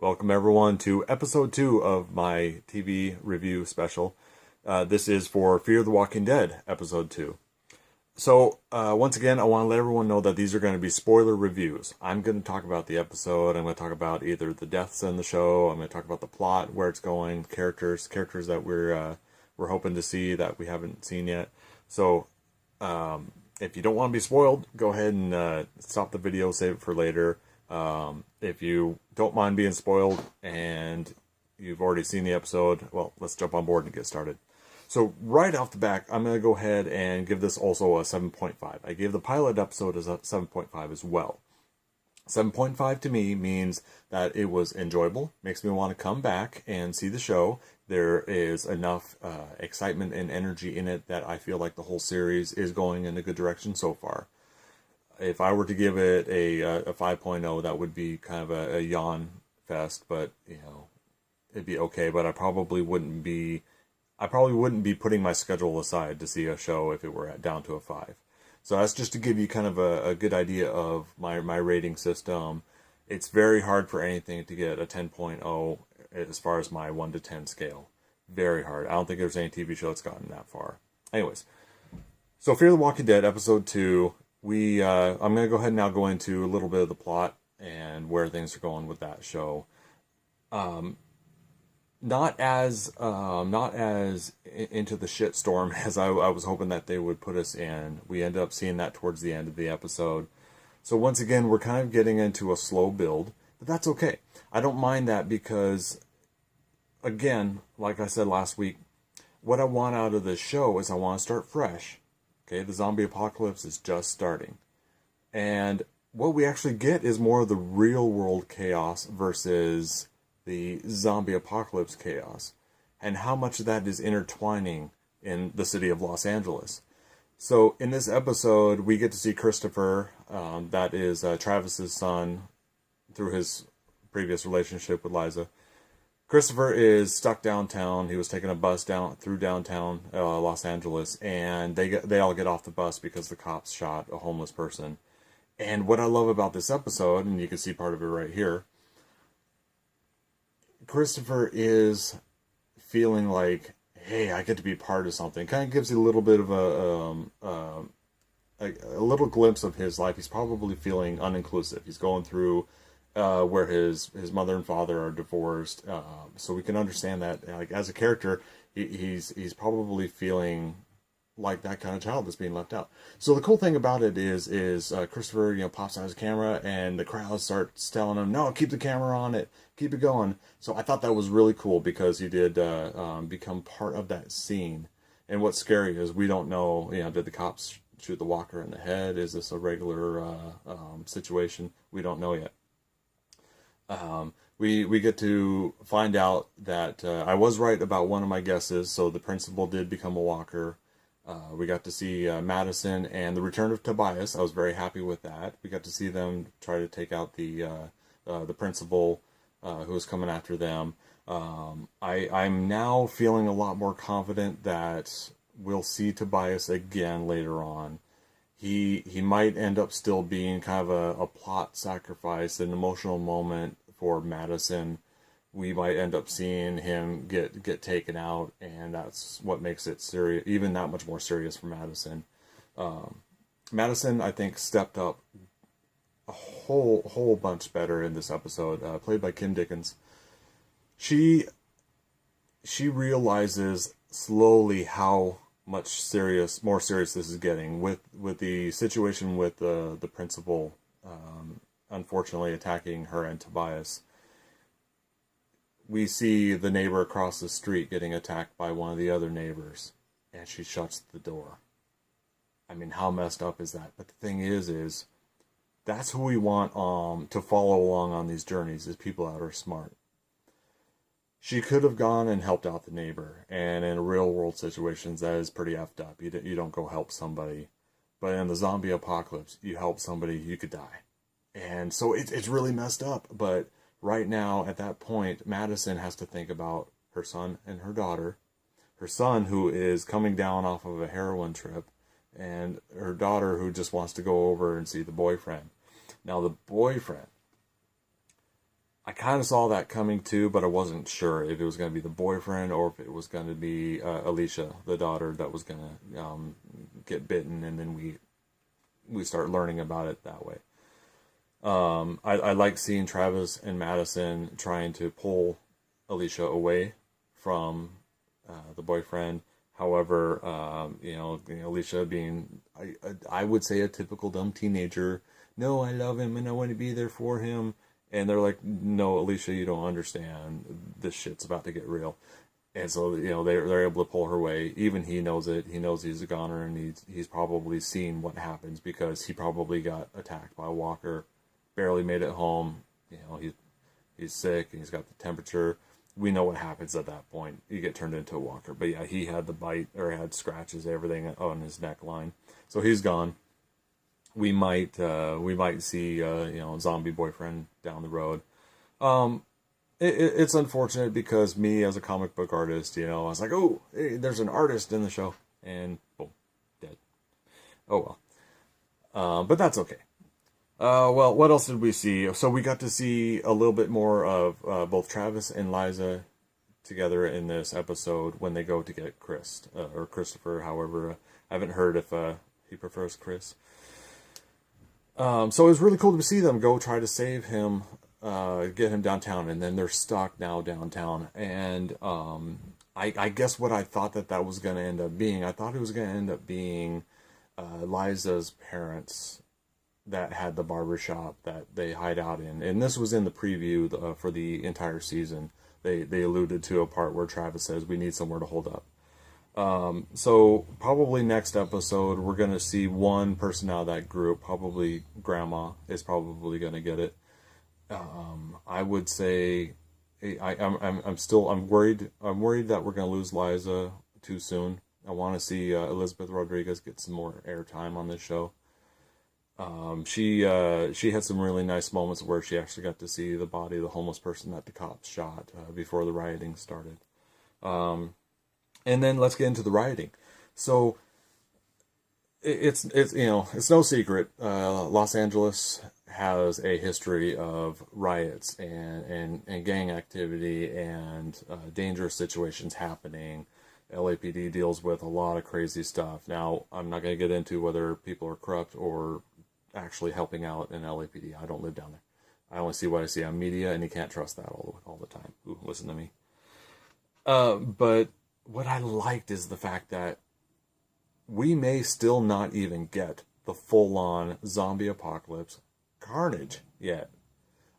Welcome everyone to episode 2 of my TV review special. This is for Fear the Walking Dead, episode 2. So, once again, I want to let everyone know that these are going to be spoiler reviews. I'm going to talk about the episode, I'm going to talk about either the deaths in the show, I'm going to talk about the plot, where it's going, characters that we're hoping to see that we haven't seen yet. So, if you don't want to be spoiled, go ahead and stop the video, save it for later. If you don't mind being spoiled and you've already seen the episode, well, let's jump on board and get started. So right off the back, I'm going to go ahead and give this also a 7.5. I gave the pilot episode as a 7.5 as well. 7.5 to me means that it was enjoyable, makes me want to come back and see the show. There is enough excitement and energy in it that I feel like the whole series is going in a good direction so far. If I were to give it a 5.0, that would be kind of a yawn fest, but it'd be okay. But I probably wouldn't be putting my schedule aside to see a show if it were down to a 5. So that's just to give you kind of a good idea of my rating system. It's very hard for anything to get a 10.0 as far as my 1 to 10 scale. Very hard. I don't think there's any TV show that's gotten that far. Anyways, so Fear the Walking Dead, episode 2. I'm going to go ahead and now go into a little bit of the plot and where things are going with that show. Not as into the shitstorm as I was hoping that they would put us in. We end up seeing that towards the end of the episode. So once again, we're kind of getting into a slow build, but that's okay. I don't mind that because, again, like I said last week, what I want out of this show is I want to start fresh. Okay, the zombie apocalypse is just starting. And what we actually get is more of the real world chaos versus the zombie apocalypse chaos. And how much of that is intertwining in the city of Los Angeles. So in this episode, we get to see Christopher, that is Travis's son, through his previous relationship with Liza. Christopher is stuck downtown. He was taking a bus through downtown Los Angeles, and they all get off the bus because the cops shot a homeless person. And what I love about this episode, and you can see part of it right here, Christopher is feeling like, hey, I get to be part of something. Kind of gives you a little bit of a little glimpse of his life. He's probably feeling uninclusive. He's going through where his mother and father are divorced, so we can understand that. Like, as a character, he's probably feeling like that kind of child that's being left out. So the cool thing about it is Christopher pops out his camera, and the crowd starts telling him, no, keep the camera on it, keep it going. So I thought that was really cool because he did become part of that scene. And what's scary is we don't know, did the cops shoot the walker in the head? Is this a regular situation? We don't know yet. We get to find out that I was right about one of my guesses. So the principal did become a walker. We got to see Madison and the return of Tobias. I was very happy with that. We got to see them try to take out the principal who was coming after them. I'm now feeling a lot more confident that we'll see Tobias again later on. He might end up still being kind of a plot sacrifice, an emotional moment for Madison. We might end up seeing him get taken out, and that's what makes it serious, even that much more serious for Madison. Madison, I think, stepped up a whole bunch better in this episode, played by Kim Dickens. She realizes slowly how much more serious this is getting with the situation with the principal unfortunately attacking her and Tobias. We see the neighbor across the street getting attacked by one of the other neighbors, and she shuts the door. I mean, how messed up is that? But the thing is that's who we want to follow along on these journeys, is people that are smart. She could have gone and helped out the neighbor, and in real world situations, that is pretty effed up. You don't go help somebody. But in the zombie apocalypse, you help somebody, you could die. And so it's really messed up. But right now, at that point, Madison has to think about her son and her daughter. Her son, who is coming down off of a heroin trip, and her daughter, who just wants to go over and see the boyfriend. Now, the boyfriend I kind of saw that coming too, but I wasn't sure if it was going to be the boyfriend or if it was going to be Alicia, the daughter, that was going to get bitten, and then we start learning about it that way. I like seeing Travis and Madison trying to pull Alicia away from the boyfriend. However, Alicia being, I would say, a typical dumb teenager. No, I love him and I want to be there for him. And they're like, no, Alicia, you don't understand. This shit's about to get real. And so, they're able to pull her away. Even he knows it. He knows he's a goner, and he's probably seen what happens because he probably got attacked by a walker, barely made it home. He's sick and he's got the temperature. We know what happens at that point. You get turned into a walker. But yeah, he had the bite, or had scratches, everything on his neckline. So he's gone. We might see zombie boyfriend down the road. It's unfortunate because me as a comic book artist, I was like, oh, hey, there's an artist in the show, and boom, dead. Oh well. But that's okay. Well, what else did we see? So we got to see a little bit more of both Travis and Liza together in this episode when they go to get Chris, or Christopher, however. I haven't heard if he prefers Chris. So it was really cool to see them go try to save him, get him downtown, and then they're stuck now downtown. And I guess what I thought that was going to end up being, I thought it was going to end up being Liza's parents that had the barbershop that they hide out in. And this was in the preview for the entire season. They alluded to a part where Travis says, we need somewhere to hold up. So probably next episode, we're going to see one person out of that group. Probably Grandma is probably going to get it. I would say, I'm worried that we're going to lose Liza too soon. I want to see Elizabeth Rodriguez get some more airtime on this show. She had some really nice moments where she actually got to see the body of the homeless person that the cops shot before the rioting started. And then let's get into the rioting. So it's no secret. Los Angeles has a history of riots and gang activity and dangerous situations happening. LAPD deals with a lot of crazy stuff. Now, I'm not going to get into whether people are corrupt or actually helping out in LAPD. I don't live down there. I only see what I see on media, and you can't trust that all the time. Ooh, listen to me. But what I liked is the fact that we may still not even get the full-on zombie apocalypse carnage yet.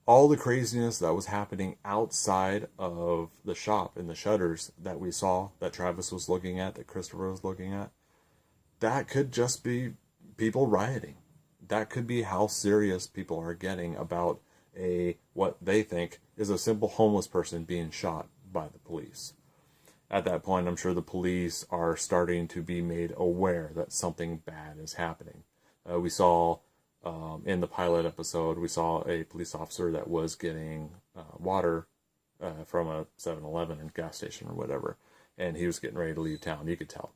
All the craziness that was happening outside of the shop and the shutters that we saw, that Travis was looking at, that Christopher was looking at, that could just be people rioting. That could be how serious people are getting about what they think is a simple homeless person being shot by the police. At that point, I'm sure the police are starting to be made aware that something bad is happening. We saw in the pilot episode, we saw a police officer that was getting water from a 7-Eleven and gas station or whatever, and he was getting ready to leave town. You could tell.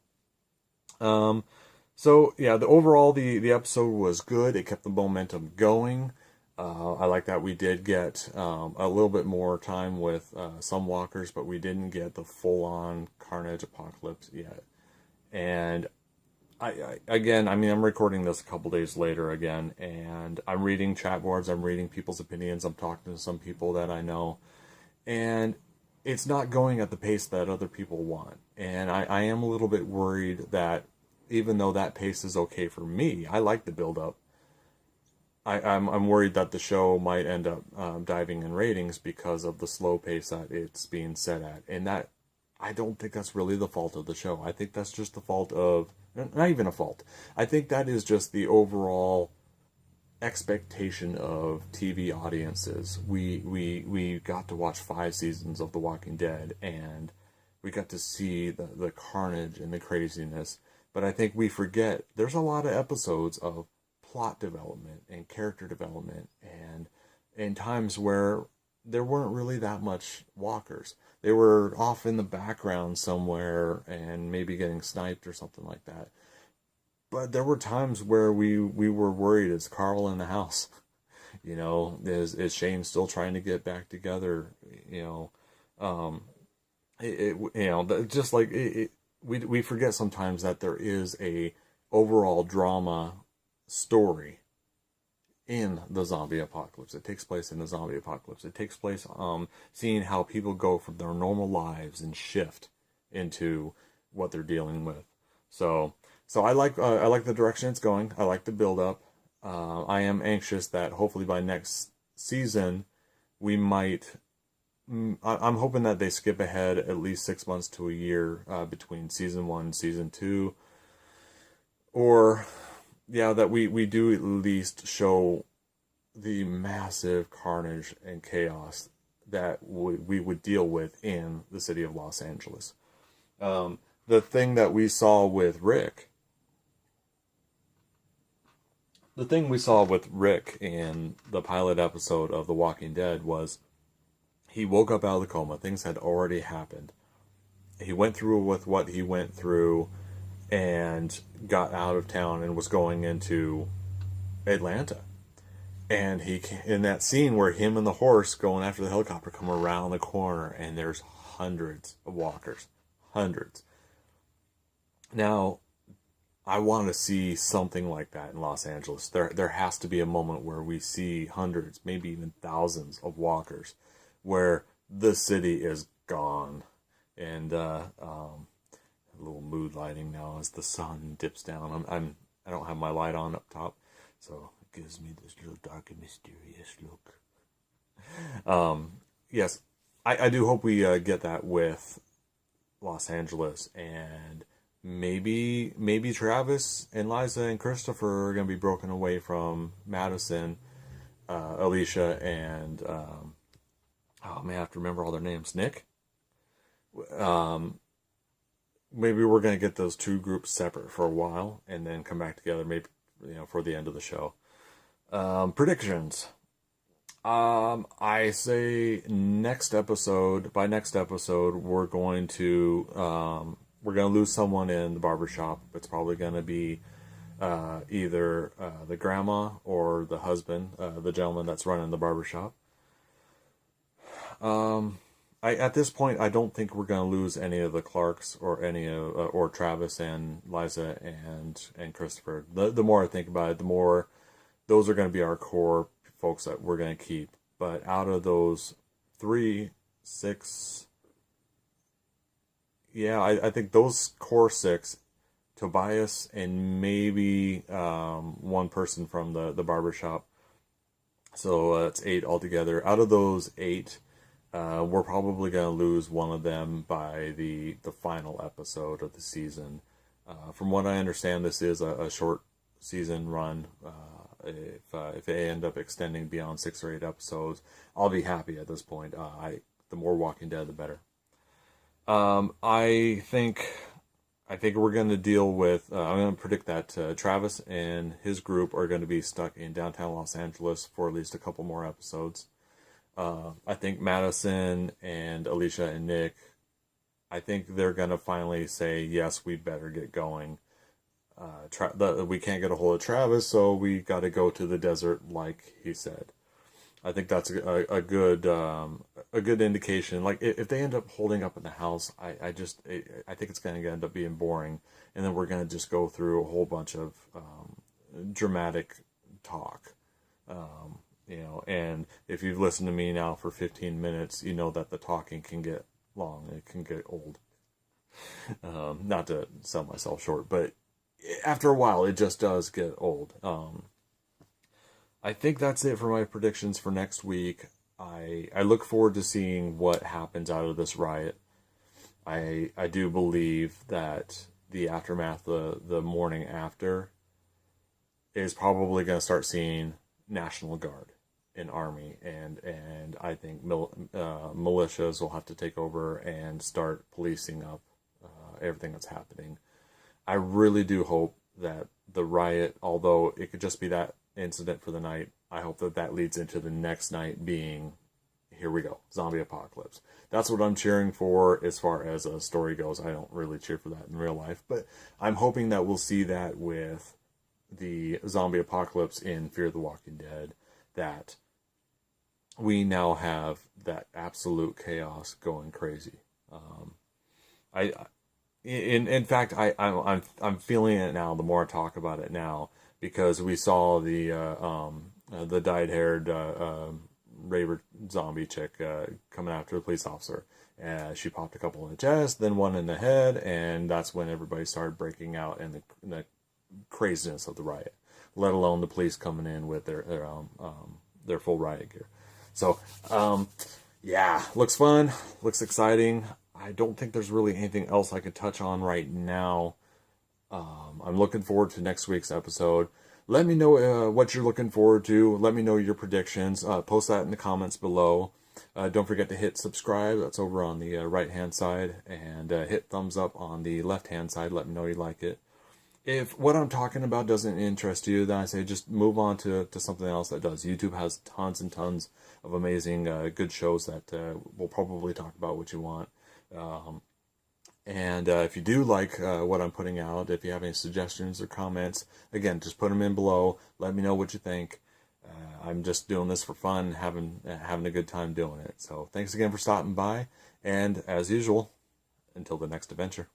So yeah, the episode was good. It kept the momentum going. I like that we did get a little bit more time with some walkers, but we didn't get the full-on carnage apocalypse yet. And I'm recording this a couple days later again, and I'm reading chat boards, I'm reading people's opinions, I'm talking to some people that I know, and it's not going at the pace that other people want. And I am a little bit worried that even though that pace is okay for me, I like the build-up, I'm worried that the show might end up diving in ratings because of the slow pace that it's being set at. And that, I don't think that's really the fault of the show. I think that's just the fault of, not even a fault. I think that is just the overall expectation of TV audiences. We got to watch 5 seasons of The Walking Dead, and we got to see the carnage and the craziness. But I think we forget there's a lot of episodes of plot development and character development, and in times where there weren't really that much walkers. They were off in the background somewhere and maybe getting sniped or something like that. But there were times where we were worried, is Carl in the house? Is Shane still trying to get back together? Just like we forget sometimes that there is a overall drama story in the zombie apocalypse. It takes place in the zombie apocalypse. It takes place seeing how people go from their normal lives and shift into what they're dealing with. So I like the direction it's going. I like the build up. I am anxious that hopefully by next season we might. I'm hoping that they skip ahead at least 6 months to a year between season 1 and season 2, or that we do at least show the massive carnage and chaos that we would deal with in the city of Los Angeles. The thing that we saw with Rick. The thing we saw with Rick in the pilot episode of The Walking Dead was he woke up out of the coma. Things had already happened. He went through with what he went through and got out of town and was going into Atlanta. And he, in that scene where him and the horse going after the helicopter, come around the corner and there's hundreds of walkers. Hundreds. Now, I want to see something like that in Los Angeles. There has to be a moment where we see hundreds, maybe even thousands of walkers, where the city is gone. And a little mood lighting now as the sun dips down. I don't have my light on up top, so it gives me this little dark and mysterious look. Yes, I do hope we get that with Los Angeles, and maybe Travis and Liza and Christopher are going to be broken away from Madison, Alicia, and I have to remember all their names. Nick. Maybe we're going to get those two groups separate for a while and then come back together, maybe for the end of the show. Predictions. I say next episode. By next episode, we're going to lose someone in the barbershop. It's probably going to be either the grandma or the husband, the gentleman that's running the barbershop. At this point, I don't think we're going to lose any of the Clarks or or Travis and Liza and Christopher. The more I think about it, the more those are going to be our core folks that we're going to keep. But out of those 3, 6, I think those core 6, Tobias and maybe one person from the barbershop. So it's 8 altogether. Out of those 8, we're probably going to lose one of them by the final episode of the season. From what I understand, this is a short season run. If they end up extending beyond 6 or 8 episodes, I'll be happy at this point. The more Walking Dead, the better. I think we're going to deal with. I'm going to predict that Travis and his group are going to be stuck in downtown Los Angeles for at least a couple more episodes. I think Madison and Alicia and Nick, I think they're going to finally say, yes, we better get going. We can't get a hold of Travis, so we got to go to the desert, like he said. I think that's a good indication. Like, if they end up holding up in the house, I think it's going to end up being boring, and then we're going to just go through a whole bunch of dramatic talk. And if you've listened to me now for 15 minutes, you know that the talking can get long. It can get old. Not to sell myself short, but after a while, it just does get old. I think that's it for my predictions for next week. I look forward to seeing what happens out of this riot. I do believe that the aftermath, the morning after, is probably going to start seeing National Guard and Army, and I think militias will have to take over and start policing up everything that's happening. I really do hope that the riot, although it could just be that incident for the night, I hope that leads into the next night being, here we go, zombie apocalypse. That's what I'm cheering for as far as a story goes. I don't really cheer for that in real life, but I'm hoping that we'll see that with the zombie apocalypse in Fear the Walking Dead, that we now have that absolute chaos going crazy. In fact, I'm feeling it now. The more I talk about it now, because we saw the dyed-haired raver zombie chick coming after the police officer. She popped a couple in the chest, then one in the head, and that's when everybody started breaking out in the craziness of the riot. Let alone the police coming in with their full riot gear. So, yeah, looks fun, looks exciting. I don't think there's really anything else I could touch on right now. I'm looking forward to next week's episode. Let me know what you're looking forward to. Let me know your predictions. Post that in the comments below. Don't forget to hit subscribe. That's over on the right-hand side. And hit thumbs up on the left-hand side. Let me know you like it. If what I'm talking about doesn't interest you, then I say just move on to something else that does. YouTube has tons and tons of amazing, good shows that will probably talk about what you want. And if you do like what I'm putting out, if you have any suggestions or comments, again, just put them in below. Let me know what you think. I'm just doing this for fun, having a good time doing it. So thanks again for stopping by. And as usual, until the next adventure.